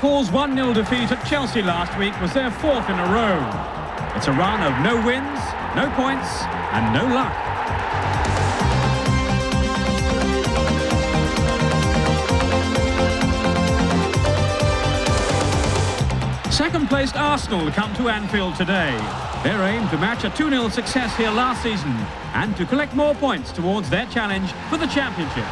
Liverpool's 1-0 defeat at Chelsea last week was their fourth in a row. It's a run of no wins, no points and no luck. Second-placed Arsenal come to Anfield today. Their aim to match a 2-0 success here last season and to collect more points towards their challenge for the championship.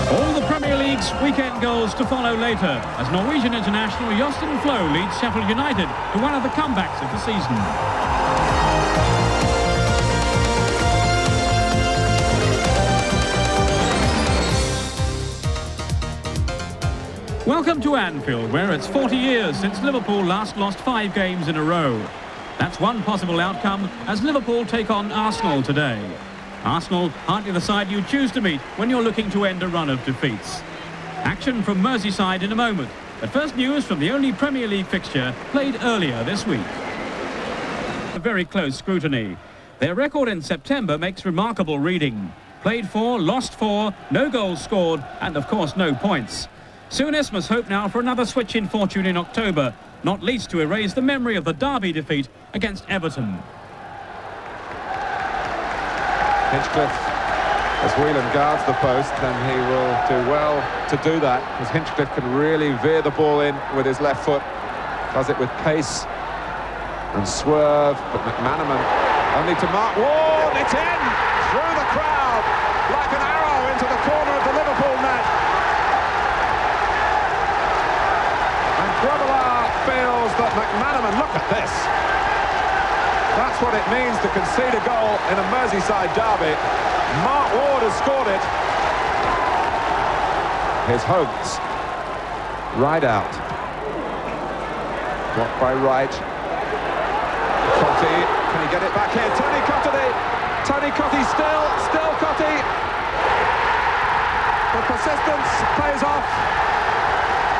All the Premier League's weekend goals to follow later as Norwegian international Jostein Flo leads Sheffield United to one of the comebacks of the season. Welcome to Anfield, where it's 40 years since Liverpool last lost 5 games in a row. That's one possible outcome as Liverpool take on Arsenal today. Arsenal hardly the side you choose to meet when you're looking to end a run of defeats. Action from Merseyside in a moment, but first news from the only Premier League fixture played earlier this week. A very close scrutiny. Their record in September makes remarkable reading. Played 4, lost 4, no goals scored, and of course no points. Souness must hope now for another switch in fortune in October, not least to erase the memory of the derby defeat against Everton. Hinchcliffe, as Whelan guards the post, then he will do well to do that, because Hinchcliffe can really veer the ball in with his left foot. Does it with pace and swerve, but McManaman only to mark Ward. It's in through the crowd like an arrow into the corner of the Liverpool net. Grobbelaar feels that McManaman, look at this. That's what it means to concede a goal in a Merseyside derby. Mark Ward has scored it. Here's Holmes. Right out. Blocked by Wright. Cottee, can he get it back here? Tony Cottee still Cottee. The persistence pays off.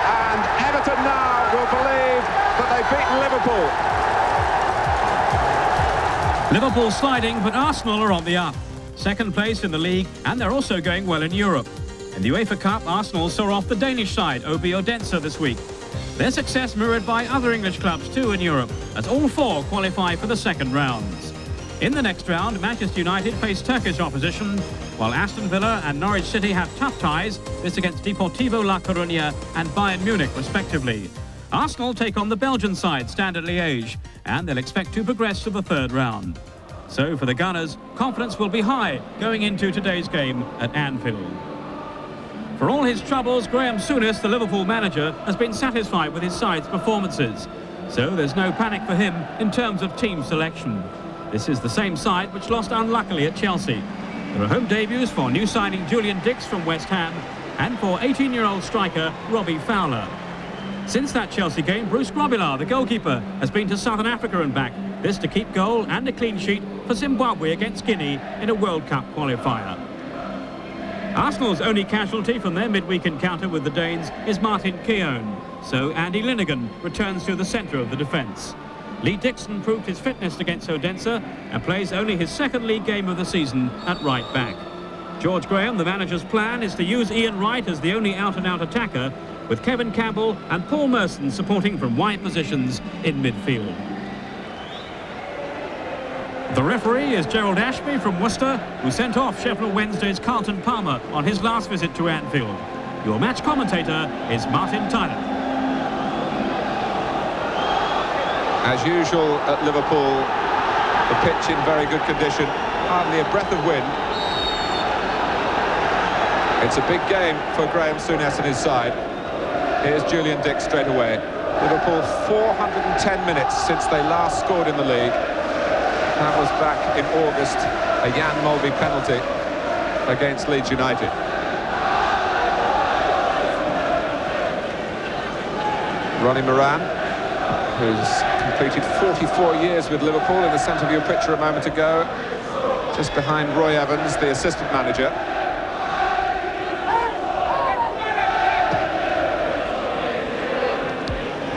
And Everton now will believe that they've beaten Liverpool. Liverpool sliding, but Arsenal are on the up. Second place in the league, and they're also going well in Europe. In the UEFA Cup, Arsenal saw off the Danish side, OB Odense, this week. Their success mirrored by other English clubs too in Europe, as all 4 qualify for the second rounds. In the next round, Manchester United face Turkish opposition, while Aston Villa and Norwich City have tough ties, this against Deportivo La Coruña and Bayern Munich, respectively. Arsenal take on the Belgian side, Standard Liège, and they'll expect to progress to the third round. So for the Gunners, confidence will be high going into today's game at Anfield. For all his troubles, Graham Souness, the Liverpool manager, has been satisfied with his side's performances. So there's no panic for him in terms of team selection. This is the same side which lost unluckily at Chelsea. There are home debuts for new signing Julian Dix from West Ham and for 18-year-old striker Robbie Fowler. Since that Chelsea game, Bruce Grobbelaar, the goalkeeper, has been to Southern Africa and back. This to keep goal and a clean sheet for Zimbabwe against Guinea in a World Cup qualifier. Arsenal's only casualty from their midweek encounter with the Danes is Martin Keown. So Andy Linnigan returns to the centre of the defence. Lee Dixon proved his fitness against Odense and plays only his second league game of the season at right back. George Graham, the manager's plan, is to use Ian Wright as the only out-and-out attacker, with Kevin Campbell and Paul Merson supporting from wide positions in midfield. The referee is Gerald Ashby from Worcester, who sent off Sheffield Wednesday's Carlton Palmer on his last visit to Anfield. Your match commentator is Martin Tyler. As usual at Liverpool, the pitch in very good condition, hardly a breath of wind. It's a big game for Graham Souness and his side. Here's Julian Dix straight away. Liverpool 410 minutes since they last scored in the league. That was back in August, a Jan Mulvey penalty against Leeds United. Ronnie Moran, who's completed 44 years with Liverpool in the centre of your picture a moment ago, just behind Roy Evans, the assistant manager.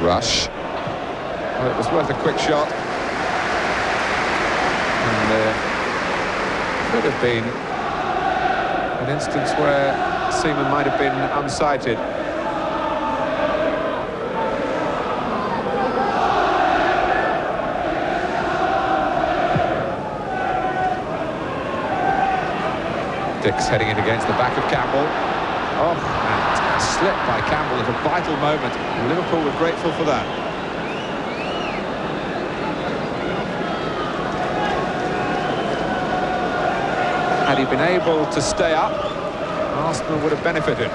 Rush. Well, it was worth a quick shot. And could have been an instance where Seaman might have been unsighted. Dix heading in against the back of Campbell. Oh, and a slip by Campbell at a vital moment. Liverpool were grateful for that. Had he been able to stay up, Arsenal would have benefited.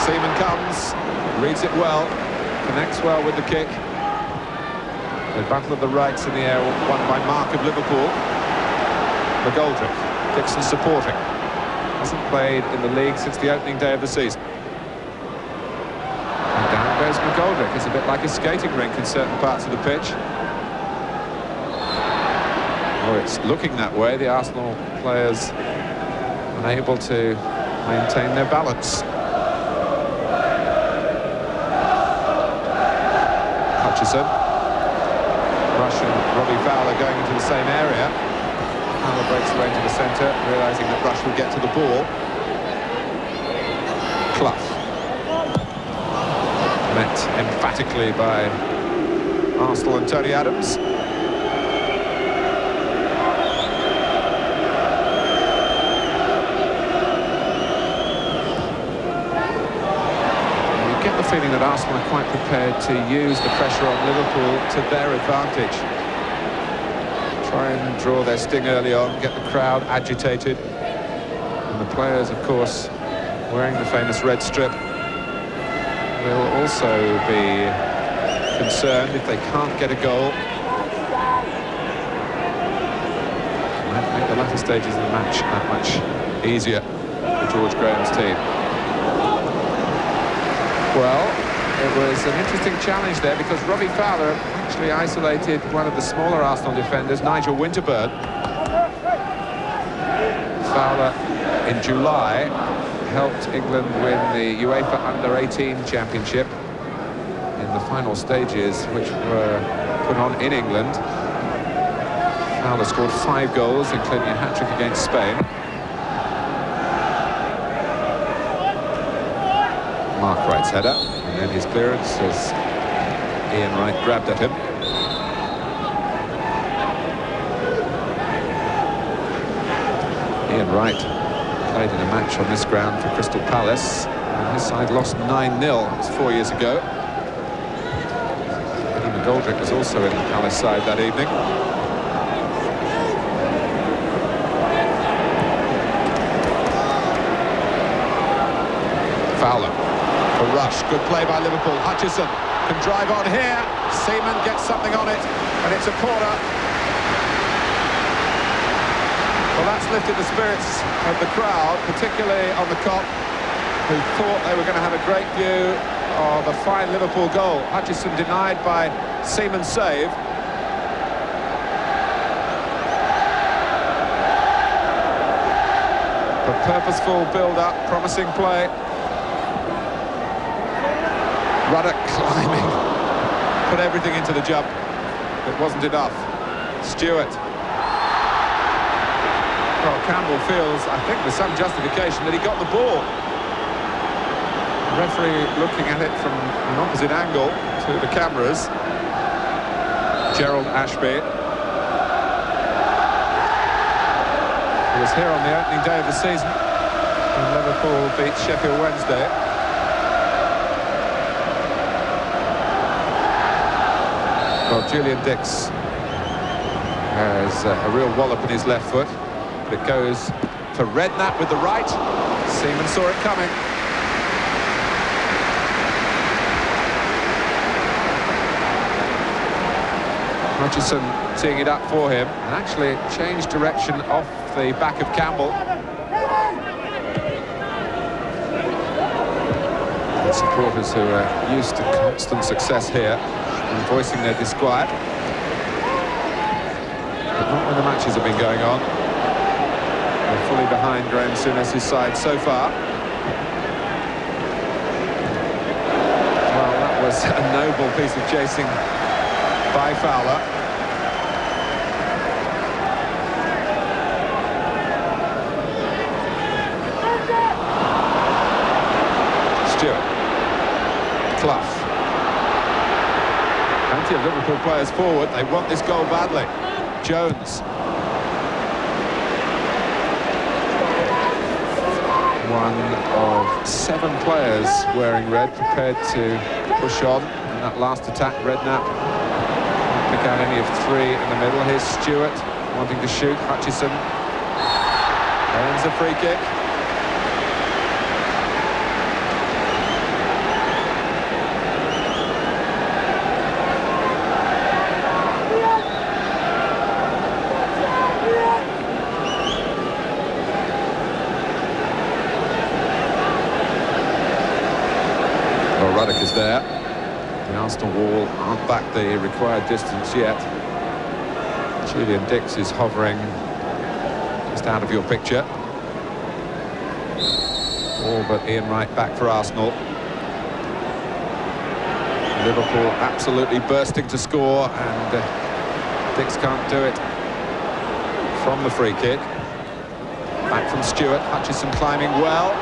Seaman comes, reads it well, connects well with the kick. The battle of the rights in the air, won by Mark of Liverpool. McGoldrick, Dixon supporting. Hasn't played in the league since the opening day of the season. And down goes McGoldrick. It's a bit like a skating rink in certain parts of the pitch. Or it's looking that way. The Arsenal players unable to maintain their balance. Hutchison. Rush and Robbie Fowler going into the same area. Fowler breaks away into the centre, realising that Rush will get to the ball. Clough. Met emphatically by Arsenal and Tony Adams. The feeling that Arsenal are quite prepared to use the pressure on Liverpool to their advantage. Try and draw their sting early on, get the crowd agitated. And the players, of course, wearing the famous red strip, will also be concerned if they can't get a goal. Might make the latter stages of the match that much easier for George Graham's team. Well, it was an interesting challenge there because Robbie Fowler actually isolated one of the smaller Arsenal defenders, Nigel Winterburn. Fowler, in July, helped England win the UEFA Under-18 Championship in the final stages, which were put on in England. Fowler scored 5 goals, including a hat-trick against Spain. Mark Wright's header, and then his clearance as Ian Wright grabbed at him. Ian Wright played in a match on this ground for Crystal Palace, and his side lost 9-0. It was 4 years ago. Eddie McGoldrick was also in the Palace side that evening. Fowler. For Rush, good play by Liverpool. Hutchison can drive on here. Seaman gets something on it, and it's a corner. Well, that's lifted the spirits of the crowd, particularly on the Kop, who thought they were going to have a great view of a fine Liverpool goal. Hutchison denied by Seaman's save. A purposeful build-up, promising play. Ruddock climbing, put everything into the jump. It wasn't enough. Stewart. Well, Campbell feels, I think there's some justification that he got the ball. The referee looking at it from an opposite angle to the cameras. Gerald Ashby. He was here on the opening day of the season when Liverpool beat Sheffield Wednesday. Well, Julian Dix has a real wallop in his left foot, but it goes to Redknapp with the right. Seaman saw it coming. Hutchison teeing it up for him, and actually changed direction off the back of Campbell. The supporters who are used to constant success here and voicing their disquiet, but not when the matches have been going on. They're fully behind Graham Souness's side so far. Well, that was a noble piece of chasing by Fowler. of Liverpool players forward. They want this goal badly. Jones. One of 7 players wearing red, prepared to push on in that last attack. Redknapp won't pick out any of 3 in the middle. Here's Stewart wanting to shoot. Hutchison earns a free kick. Ruddock is there. The Arsenal wall aren't back the required distance yet. Julian Dix is hovering just out of your picture. All but Ian Wright back for Arsenal. Liverpool absolutely bursting to score, and Dix can't do it from the free kick. Back from Stewart. Hutchison climbing well.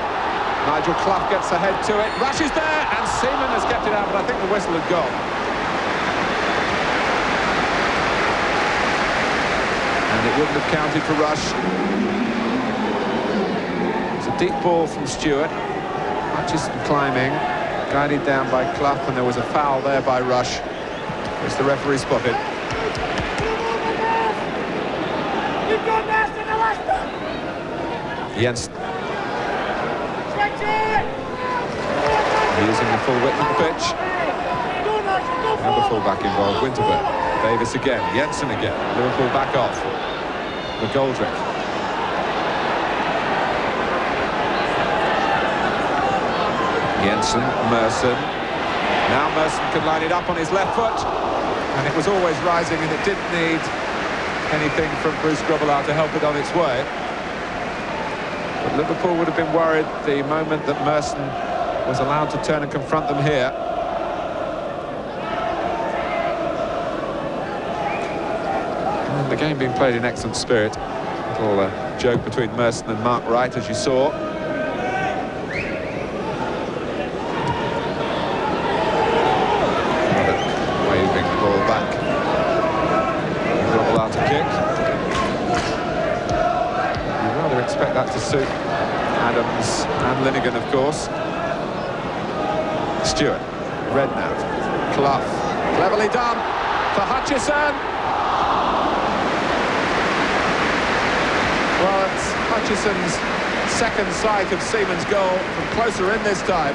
Nigel Clough gets ahead to it. Rush is there, and Seaman has kept it out, but I think the whistle had gone. And it wouldn't have counted for Rush. It's a deep ball from Stewart. Hutchison climbing, guided down by Clough, and there was a foul there by Rush, which the referee spotted. Jensen. Using the full width of the pitch. Another full-back involved, Winterberg. Davis again, Jensen again. Liverpool back off. McGoldrick. Jensen, Merson. Now Merson can line it up on his left foot. And it was always rising, and it didn't need anything from Bruce Grobbelaar to help it on its way. But Liverpool would have been worried the moment that Merson was allowed to turn and confront them here. And the game being played in excellent spirit. A little joke between Merson and Mark Wright, as you saw. Waving the ball back. Grobbelaar to kick. You'd rather expect that to suit Adams and Linnigan, of course. Stewart, Redknapp, Clough, cleverly done for Hutchison. Well, it's Hutchison's second sight of Seaman's goal from closer in this time.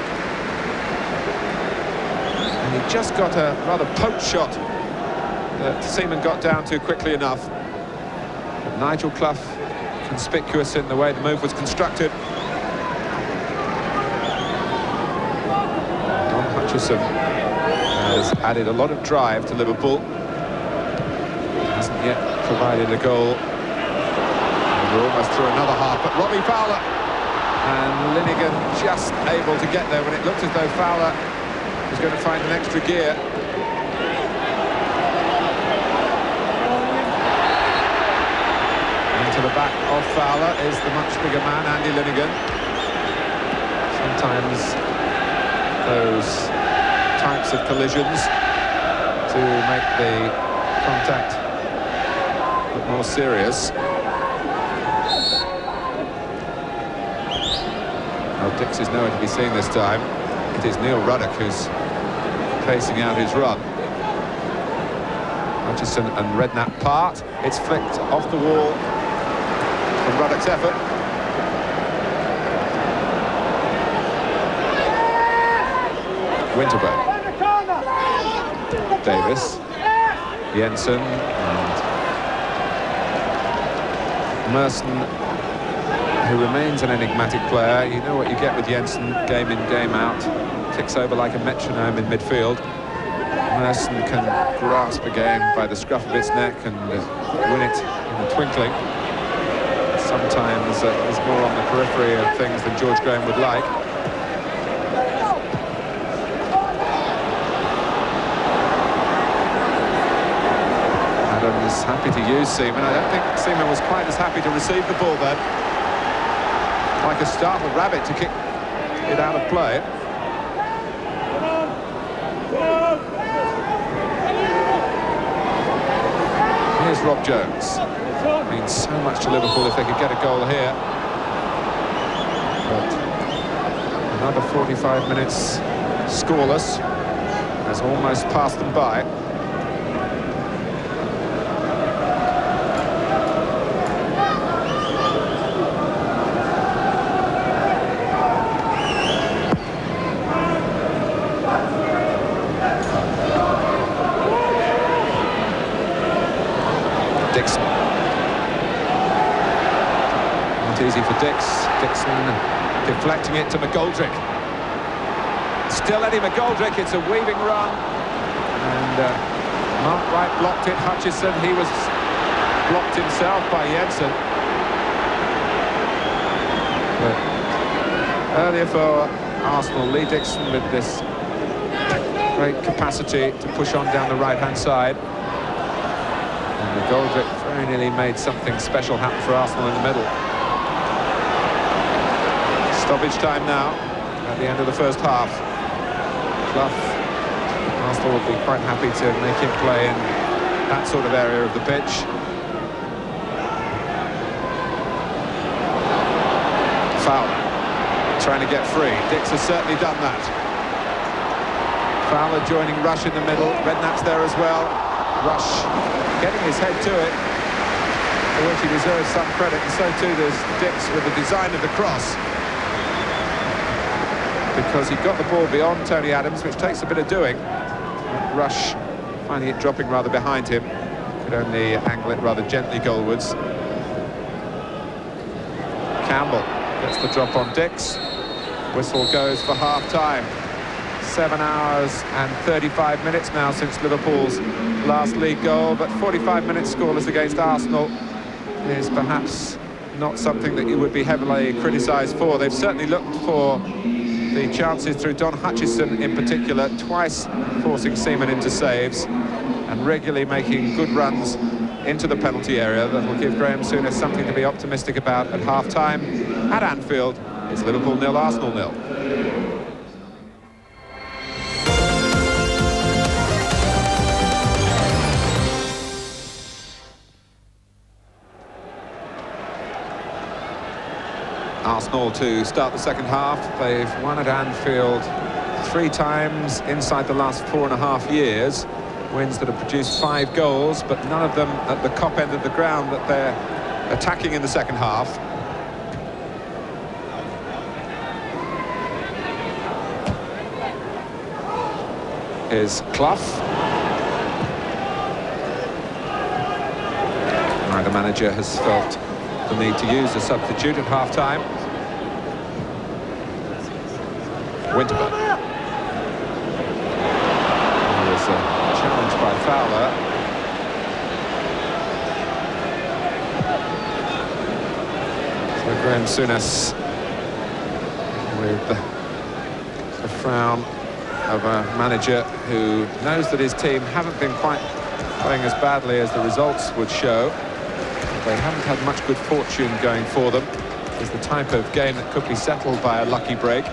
And he just got a rather poked shot that Seaman got down to quickly enough. But Nigel Clough, conspicuous in the way the move was constructed. Hutchison has added a lot of drive to Liverpool. Hasn't yet provided a goal. And we're almost through another half, but Robbie Fowler and Linnigan just able to get there when it looked as though Fowler was going to find an extra gear. Into the back of Fowler is the much bigger man, Andy Linnigan. Sometimes those types of collisions to make the contact look more serious. Well, Dix is nowhere to be seen this time. It is Neil Ruddock who's pacing out his run. Hutchison and Redknapp part. It's flicked off the wall from Ruddock's effort. Winterberg. Davis, Jensen and Merson, who remains an enigmatic player. You know what you get with Jensen, game in, game out. Ticks over like a metronome in midfield. Merson can grasp a game by the scruff of its neck and win it in a twinkling. Sometimes is more on the periphery of things than George Graham would like. Adams happy to use Seaman. I don't think Seaman was quite as happy to receive the ball then. Like a startled rabbit to kick it out of play. here's Rob Jones. Means so much to Liverpool if they could get a goal here. But another 45 minutes scoreless has almost passed them by. Dixon. Not easy for Dixon deflecting it to McGoldrick. Still Eddie McGoldrick, it's a weaving run. And Mark Wright blocked it. Hutchison, he was blocked himself by Jensen. But earlier for Arsenal, Lee Dixon with this great capacity to push on down the right-hand side. And McGoldrick very nearly made something special happen for Arsenal in the middle. Stoppage time now at the end of the first half. Clough, Arsenal will be quite happy to make him play in that sort of area of the pitch. Fowler trying to get free. Dix has certainly done that. Fowler joining Rush in the middle. Redknapp's there as well. Rush getting his head to it, for which he deserves some credit, and so too does Dix with the design of the cross, because he got the ball beyond Tony Adams, which takes a bit of doing. Rush finding it dropping rather behind him, could only angle it rather gently goalwards. Campbell gets the drop on Dix. Whistle goes for half-time. 7 hours and 35 minutes now since Liverpool's last league goal, but 45 minutes scoreless against Arsenal is perhaps not something that you would be heavily criticised for. They've certainly looked for the chances through Don Hutchison in particular, twice forcing Seaman into saves and regularly making good runs into the penalty area. That will give Graham Souness something to be optimistic about at half-time. At Anfield, it's Liverpool 0, Arsenal 0. Arsenal to start the second half. They've won at Anfield 3 times inside the last 4.5 years. Wins that have produced 5 goals, but none of them at the top end of the ground that they're attacking in the second half. Here's Clough. Neither manager has felt the need to use a substitute at half-time. Winterburn. There's a challenge by Fowler. So Graham Souness with the frown of a manager who knows that his team haven't been quite playing as badly as the results would show. They haven't had much good fortune going for them. It's the type of game that could be settled by a lucky break.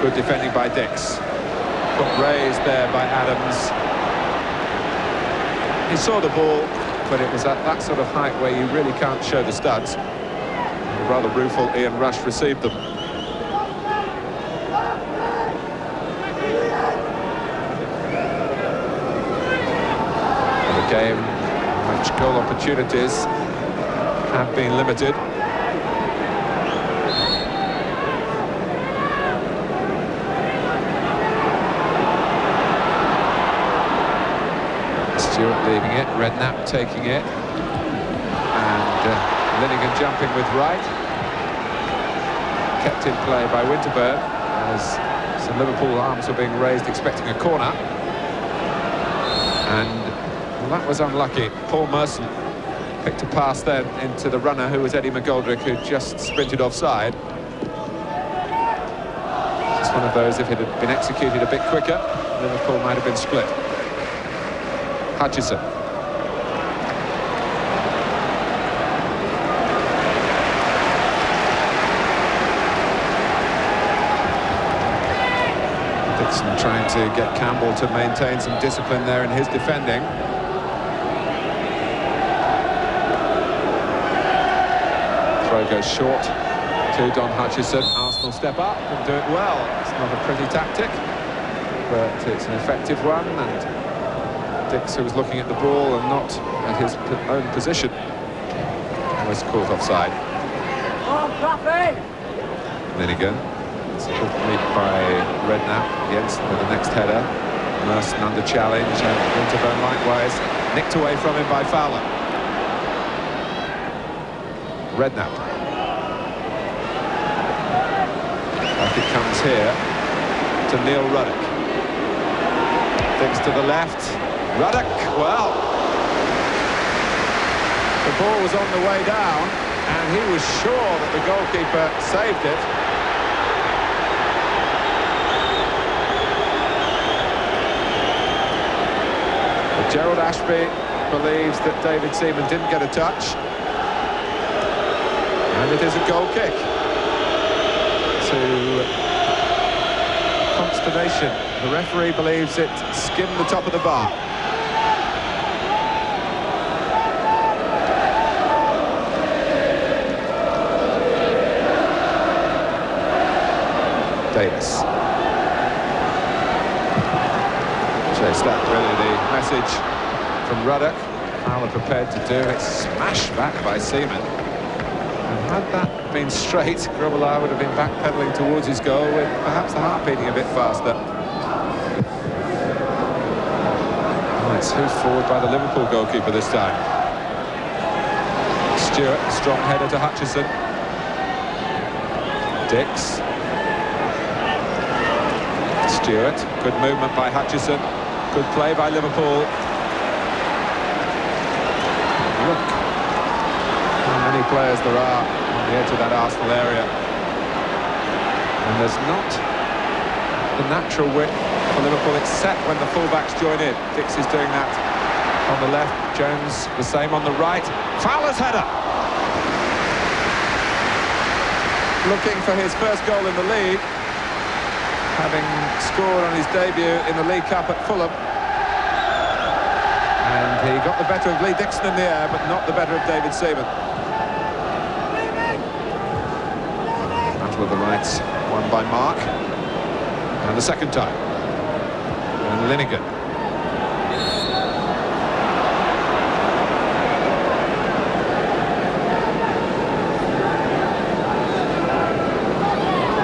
Good defending by Dix. Got raised there by Adams. He saw the ball, but it was at that sort of height where you really can't show the studs. A rather rueful Ian Rush received them. The game in which goal opportunities have been limited. Stewart leaving it, Redknapp taking it, and Linnigan jumping with Wright. Kept in play by Winterburn as some Liverpool arms were being raised expecting a corner. And well, that was unlucky. Paul Merson picked a pass then into the runner, who was Eddie McGoldrick, who just sprinted offside. It's one of those, if it had been executed a bit quicker, Liverpool might have been split. Hutchison. Dixon trying to get Campbell to maintain some discipline there in his defending. throw goes short to Don Hutchison. Arsenal step up and do it well. It's not a pretty tactic, but it's an effective one, and Dix, who was looking at the ball and not at his own position, was caught offside. Linigan. It's a good lead by Redknapp. Jensen with the next header. Merson under challenge, and Winterburn likewise. Nicked away from him by Fowler. Redknapp. Back it comes here to Neil Ruddock. Things to the left. Ruddock, well, the ball was on the way down, and he was sure that the goalkeeper saved it. But Gerald Ashby believes that David Seaman didn't get a touch, and it is a goal kick. To consternation, the referee believes it skimmed the top of the bar. Davis. Chased that, really, the message from Ruddock. Fowler prepared to do it. Smashed back by Seaman. And had that been straight, Grobbelaar would have been backpedaling towards his goal with perhaps the heart beating a bit faster. Oh, it's hoofed forward by the Liverpool goalkeeper this time. Stewart, strong header to Hutchison. Dix. Stewart, good movement by Hutchison, good play by Liverpool. Look how many players there are on the edge of that Arsenal area, and there's not the natural width for Liverpool except when the fullbacks join in. Dix is doing that on the left, Jones the same on the right. Fowler's header, looking for his first goal in the league, having scored on his debut in the League Cup at Fulham. And he got the better of Lee Dixon in the air, but not the better of David Seaman. Battle of the rights won by Mark. And the second time. And Linigan.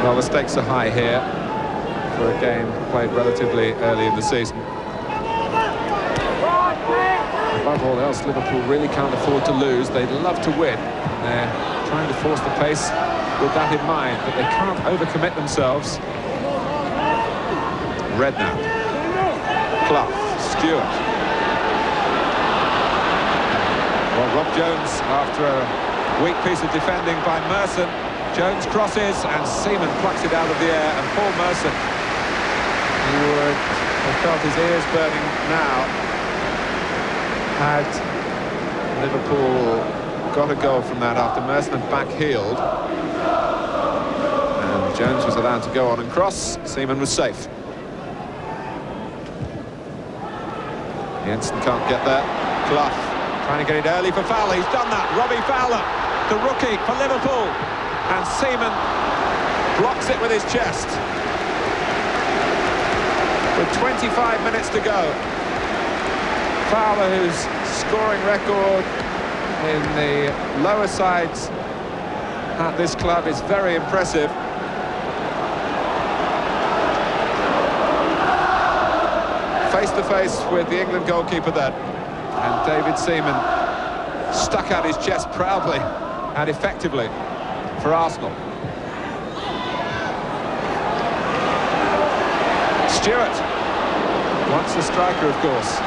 Well, the stakes are high here for a game played relatively early in the season. Above all else, Liverpool really can't afford to lose. They'd love to win. They're trying to force the pace with that in mind, but they can't overcommit themselves. Redknapp. Clough. Stewart. Well, Rob Jones, after a weak piece of defending by Merson, Jones crosses and Seaman plucks it out of the air, and Paul Merson, who would have felt his ears burning now had Liverpool got a goal from that after Merson had back-heeled, and Jones was allowed to go on and cross. Seaman was safe. Jensen can't get there. Clough trying to get it early for Fowler. He's done that. Robbie Fowler, the rookie for Liverpool, and Seaman blocks it with his chest. With 25 minutes to go, Fowler, whose scoring record in the lower sides at this club is very impressive. Face to face with the England goalkeeper then, and David Seaman stuck out his chest proudly and effectively for Arsenal. Stewart, once a striker, of course.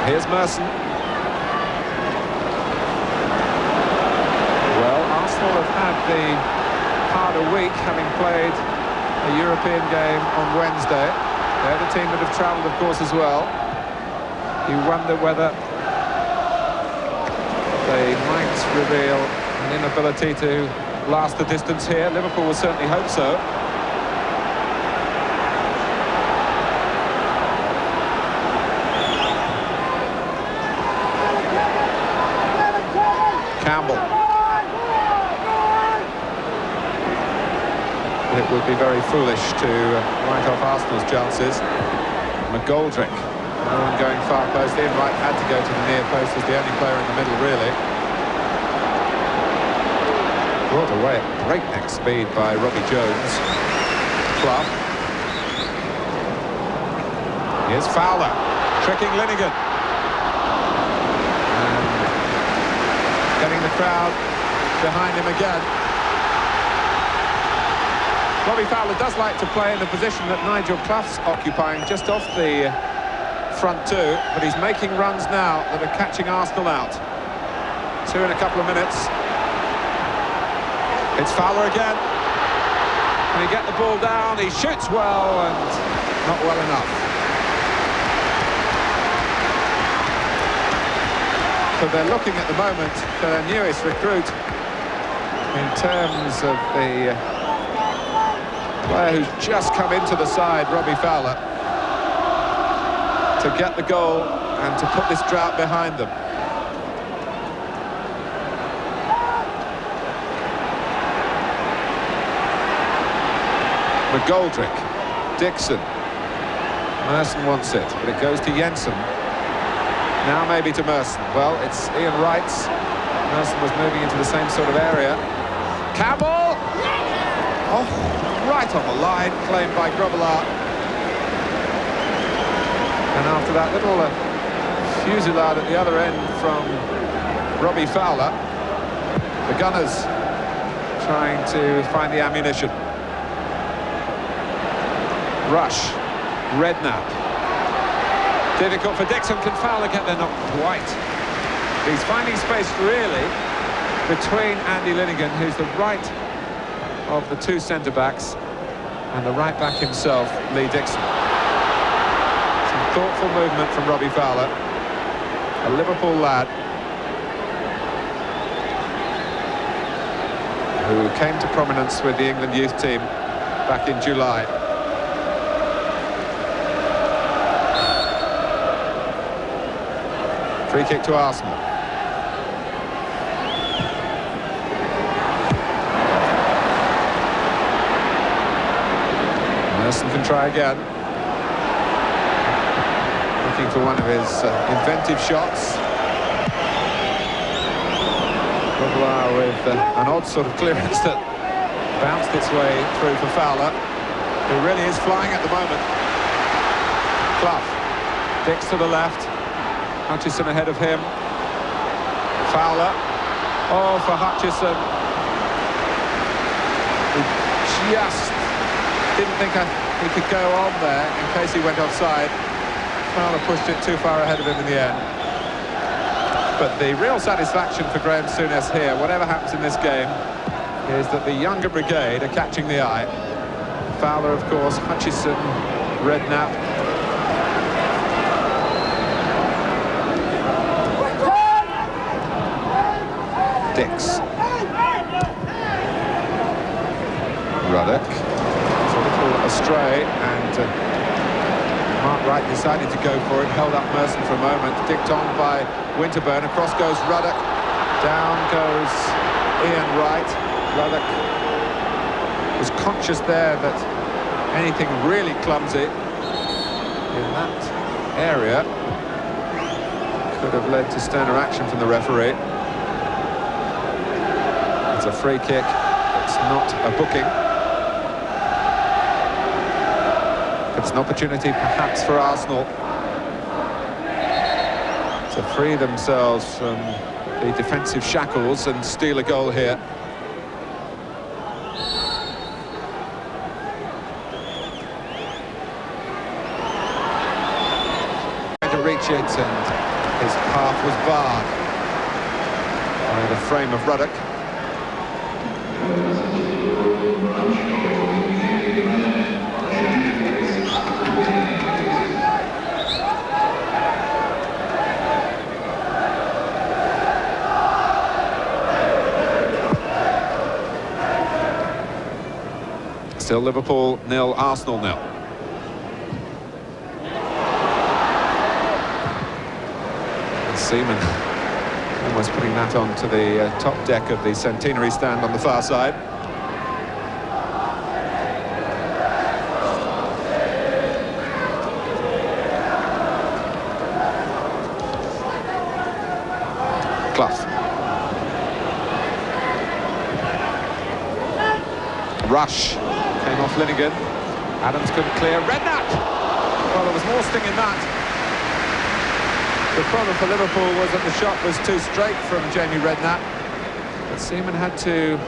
Here's Merson. Well, Arsenal have had the harder week, having played a European game on Wednesday. They're the team that have travelled, of course, as well. You wonder whether they might reveal an inability to last the distance here. Liverpool will certainly hope so. Campbell. It would be very foolish to write off Arsenal's chances. McGoldrick, no one going far post. Ian Wright had to go to the near post as the only player in the middle, really. Brought away at breakneck speed by Robbie Jones. Clough. Here's Fowler, tricking Linegan. And getting the crowd behind him again. Robbie Fowler does like to play in the position that Nigel Clough's occupying, just off the front two, but he's making runs now that are catching Arsenal out. 2 in a couple of minutes. It's Fowler again. Can he get the ball down? He shoots well and not well enough. So they're looking at the moment for their newest recruit in terms of the player who's just come into the side, Robbie Fowler, to get the goal and to put this drought behind them. McGoldrick, Dixon, Merson wants it, but it goes to Jensen. Now maybe to Merson. Well, it's Ian Wright's. Merson was moving into the same sort of area. Campbell! Oh, right on the line, claimed by Grobbelaar. And after that little fusillade at the other end from Robbie Fowler, the Gunners trying to find the ammunition. Rush, Redknapp. Difficult for Dixon. Can Fowler get there? Not quite. He's finding space really between Andy Linnigan, who's the right of the two centre-backs, and the right-back himself, Lee Dixon. Some thoughtful movement from Robbie Fowler, a Liverpool lad who came to prominence with the England youth team back in July. Free kick to Arsenal. Merson can try again. Looking for one of his inventive shots. Grobbelaar with an odd sort of clearance that bounced its way through for Fowler, who really is flying at the moment. Clough. Dix to the left. Hutchison ahead of him. Fowler. Oh, for Hutchison. He just didn't think he could go on there in case he went offside. Fowler pushed it too far ahead of him in the end. But the real satisfaction for Graham Souness here, whatever happens in this game, is that the younger brigade are catching the eye. Fowler, of course, Hutchison, Redknapp. Dix. Ruddock. It's a little astray, and Mark Wright decided to go for it, held up Merson for a moment, dicked on by Winterburn. Across goes Ruddock. Down goes Ian Wright. Ruddock was conscious there that anything really clumsy in that area could have led to sterner action from the referee. It's a free kick, it's not a booking. It's an opportunity perhaps for Arsenal to free themselves from the defensive shackles and steal a goal here. Trying to reach it, and his path was barred by the frame of Ruddock. Still Liverpool 0, Arsenal 0. Seaman Almost putting that onto the top deck of the centenary stand on the far side. Clough. Rush came off Linnigan. Adams couldn't clear. Redknapp! Well, there was more sting in that. The problem for Liverpool was that the shot was too straight from Jamie Redknapp. But Seaman had to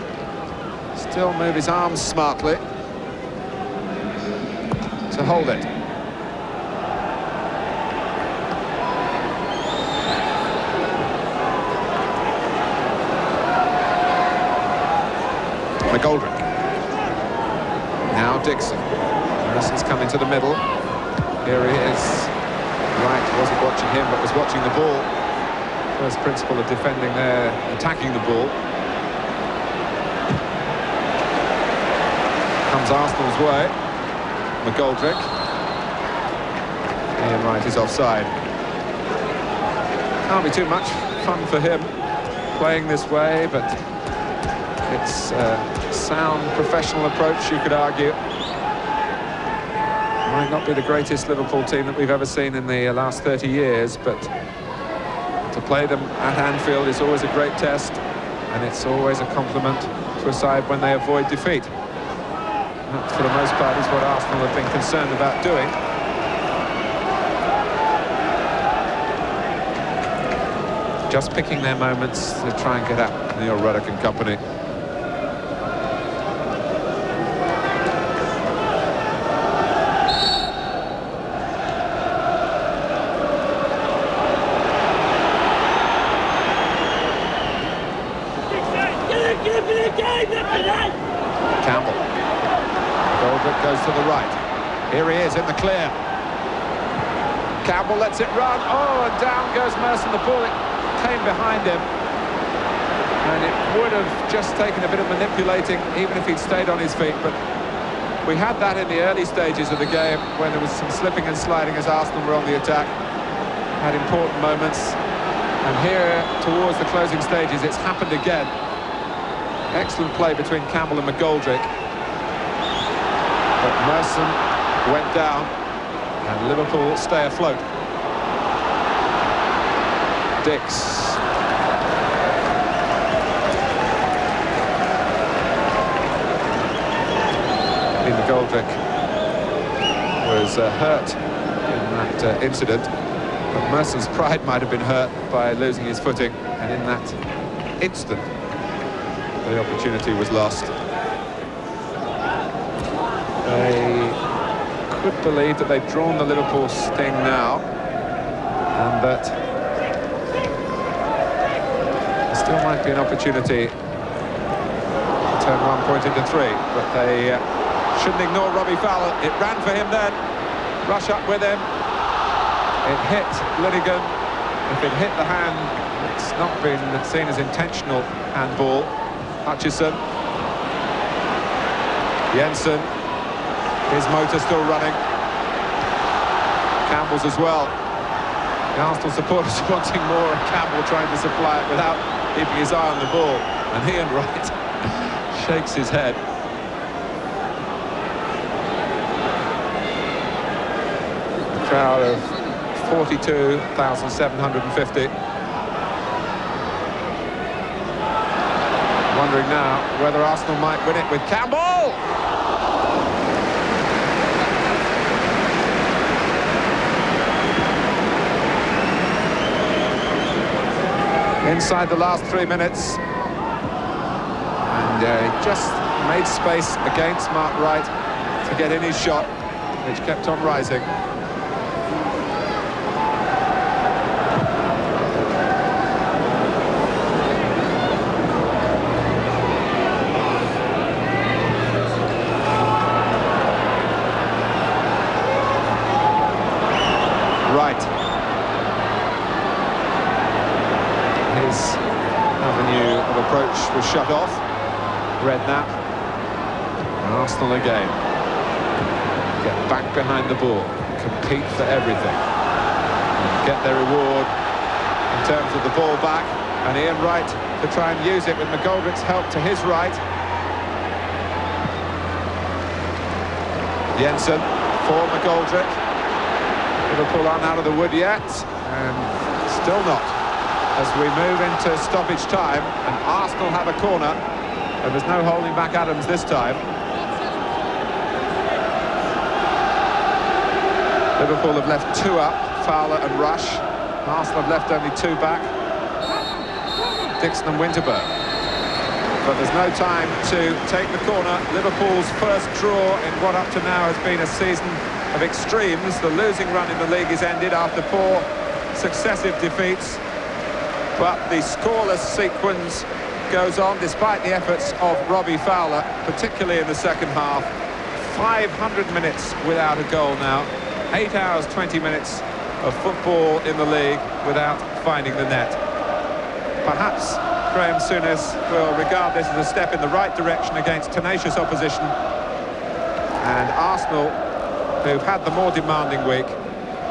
still move his arms smartly to hold it. McGoldrick. Now Dixon. Harrison's coming to the middle. Here he is. Wright wasn't watching him, but was watching the ball. First principle of defending there, attacking the ball. Comes Arsenal's way. McGoldrick. Ian Wright is offside. Can't be too much fun for him playing this way, but it's a sound professional approach, you could argue. Might not be the greatest Liverpool team that we've ever seen in the last 30 years, but to play them at Anfield is always a great test, and it's always a compliment to a side when they avoid defeat. That, for the most part, is what Arsenal have been concerned about doing. Just picking their moments to try and get at Neil Ruddock and company. Campbell. Goldrick goes to the right. Here he is in the clear. Campbell lets it run. Oh, and down goes Merson. The ball came behind him. And it would have just taken a bit of manipulating, even if he'd stayed on his feet. But we had that in the early stages of the game, when there was some slipping and sliding as Arsenal were on the attack. Had important moments. And here, towards the closing stages, it's happened again. Excellent play between Campbell and McGoldrick. But Merson went down, and Liverpool stay afloat. Dix. McGoldrick was hurt in that incident, but Merson's pride might have been hurt by losing his footing, and in that instant the opportunity was lost. They could believe that they've drawn the Liverpool sting now, and that there still might be an opportunity to turn 1 point into 3, but they shouldn't ignore Robbie Fowler. It ran for him then. Rush up with him. It hit Linnigan. If it hit the hand, it's not been seen as intentional handball. Hutchison. Jensen. His motor still running. Campbell's as well. The Arsenal supporters wanting more, and Campbell trying to supply it without keeping his eye on the ball. And Ian Wright shakes his head. A crowd of 42,750. Wondering now whether Arsenal might win it with Campbell. Inside the last 3 minutes, and he just made space against Mark Wright to get in his shot, which kept on rising. Right. His avenue of approach was shut off. Redknapp. And Arsenal again. Get back behind the ball. Compete for everything. And get their reward in terms of the ball back. And Ian Wright to try and use it with McGoldrick's help to his right. Jensen for McGoldrick. Liverpool aren't out of the wood yet, and still not. As we move into stoppage time, and Arsenal have a corner, and there's no holding back Adams this time. Liverpool have left 2 up, Fowler and Rush. Arsenal have left only 2 back, Dixon and Winterburn. But there's no time to take the corner. Liverpool's first draw in what up to now has been a season of extremes. The losing run in the league is ended after 4 successive defeats. But the scoreless sequence goes on despite the efforts of Robbie Fowler, particularly in the second half. 500 minutes without a goal now. 8 hours, 20 minutes of football in the league without finding the net. Perhaps Graham Souness will regard this as a step in the right direction against tenacious opposition. And Arsenal, who've had the more demanding week,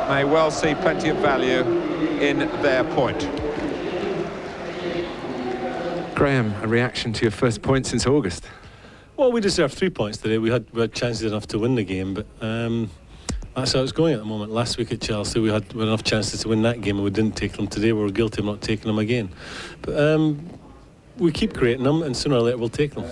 may well see plenty of value in their point. Graham, a reaction to your first point since August? Well, we deserved 3 points today. We had chances enough to win the game, but that's how it's going at the moment. Last week at Chelsea, we had enough chances to win that game and we didn't take them. Today we were guilty of not taking them again. But we keep creating them, and sooner or later we'll take them.